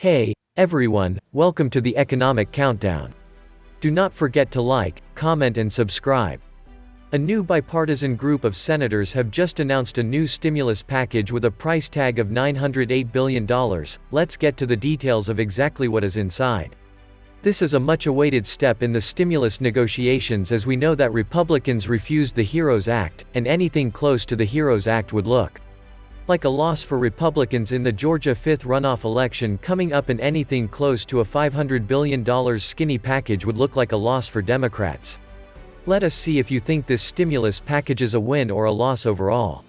Hey, everyone, welcome to the Economic Countdown. Do not forget to like, comment and subscribe. A new bipartisan group of senators have just announced a new stimulus package with a price tag of $908 billion. Let's get to the details of exactly what is inside. This is a much-awaited step in the stimulus negotiations, as we know that Republicans refused the HEROES Act, and anything close to the HEROES Act would look like a loss for Republicans in the Georgia 5th runoff election coming up, and anything close to a $500 billion skinny package would look like a loss for Democrats. Let us see if you think this stimulus package is a win or a loss overall.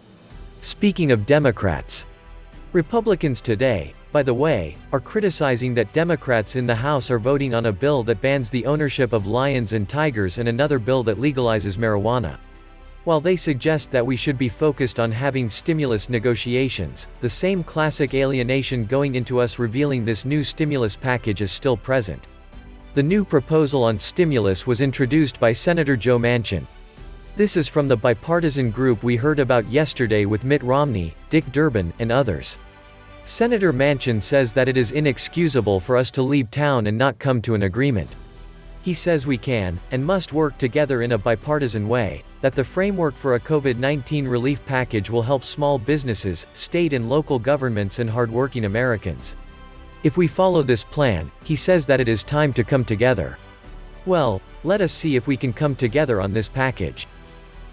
Speaking of Democrats, Republicans today, by the way, are criticizing that Democrats in the House are voting on a bill that bans the ownership of lions and tigers and another bill that legalizes marijuana. While they suggest that we should be focused on having stimulus negotiations, the same classic alienation going into us revealing this new stimulus package is still present. The new proposal on stimulus was introduced by Senator Joe Manchin. This is from the bipartisan group we heard about yesterday with Mitt Romney, Dick Durbin, and others. Senator Manchin says that it is inexcusable for us to leave town and not come to an agreement. He says we can, and must work together in a bipartisan way, that the framework for a COVID-19 relief package will help small businesses, state and local governments and hardworking Americans. If we follow this plan, he says that it is time to come together. Well, let us see if we can come together on this package.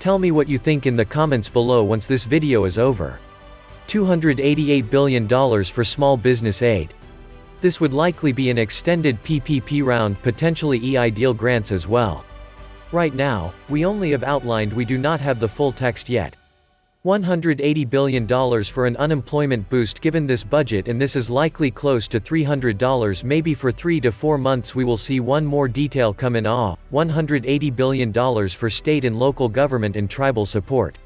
Tell me what you think in the comments below once this video is over. $288 billion for small business aid. This would likely be an extended PPP round, potentially EIDL grants as well. Right now, we only have outlined, we do not have the full text yet. $180 billion for an unemployment boost given this budget, and this is likely close to $300 maybe for 3 to 4 months. We will see one more detail come in. $180 billion for state and local government and tribal support.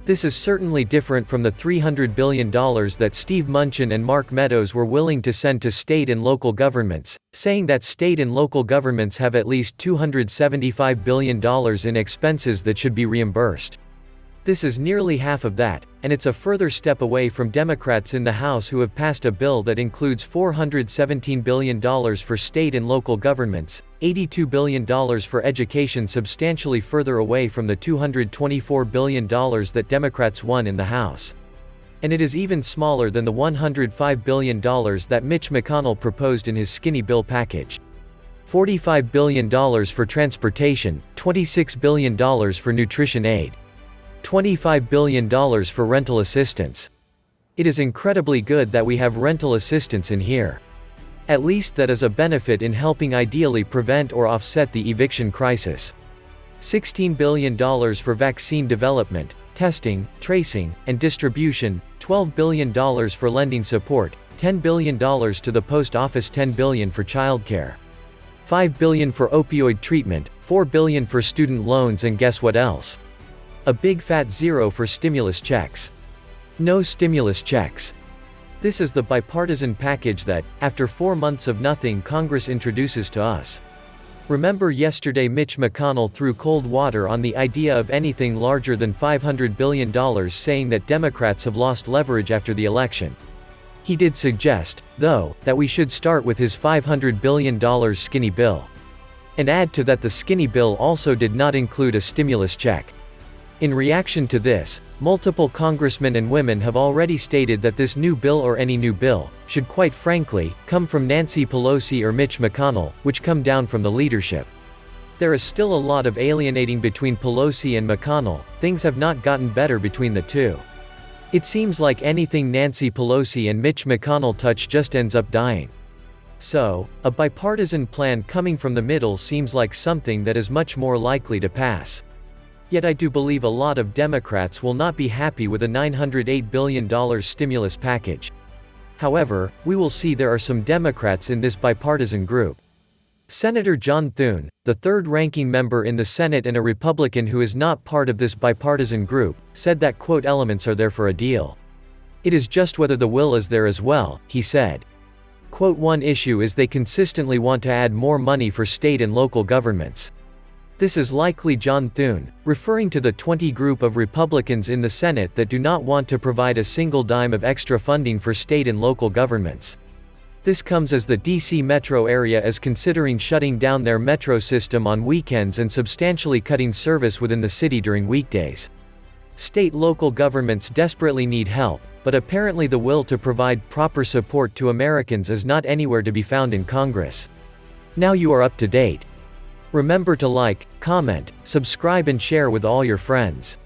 This is certainly different from the $300 billion that Steve Manchin and Mark Meadows were willing to send to state and local governments, saying that state and local governments have at least $275 billion in expenses that should be reimbursed. This is nearly half of that, and it's a further step away from Democrats in the House who have passed a bill that includes $417 billion for state and local governments, $82 billion for education, substantially further away from the $224 billion that Democrats won in the House. And it is even smaller than the $105 billion that Mitch McConnell proposed in his skinny bill package. $45 billion for transportation, $26 billion for nutrition aid, $25 billion for rental assistance. It is incredibly good that we have rental assistance in here. At least that is a benefit in helping ideally prevent or offset the eviction crisis. $16 billion for vaccine development, testing, tracing, and distribution, $12 billion for lending support, $10 billion to the post office, $10 billion for childcare, $5 billion for opioid treatment, $4 billion for student loans, and guess what else? A big fat zero for stimulus checks. No stimulus checks. This is the bipartisan package that, after 4 months of nothing, Congress introduces to us. Remember yesterday Mitch McConnell threw cold water on the idea of anything larger than $500 billion, saying that Democrats have lost leverage after the election. He did suggest, though, that we should start with his $500 billion skinny bill. And add to that the skinny bill also did not include a stimulus check. In reaction to this, multiple congressmen and women have already stated that this new bill, or any new bill, should quite frankly, come from Nancy Pelosi or Mitch McConnell, which come down from the leadership. There is still a lot of alienating between Pelosi and McConnell. Things have not gotten better between the two. It seems like anything Nancy Pelosi and Mitch McConnell touch just ends up dying. So, a bipartisan plan coming from the middle seems like something that is much more likely to pass. Yet I do believe a lot of Democrats will not be happy with a $908 billion stimulus package. However, we will see. There are some Democrats in this bipartisan group. Senator John Thune, the third-ranking member in the Senate and a Republican who is not part of this bipartisan group, said that, quote, elements are there for a deal. It is just whether the will is there as well, he said. Quote, one issue is they consistently want to add more money for state and local governments. This is likely John Thune, referring to the 20 group of Republicans in the Senate that do not want to provide a single dime of extra funding for state and local governments. This comes as the DC metro area is considering shutting down their metro system on weekends and substantially cutting service within the city during weekdays. State-local governments desperately need help, but apparently the will to provide proper support to Americans is not anywhere to be found in Congress. Now you are up to date. Remember to like, comment, subscribe and share with all your friends.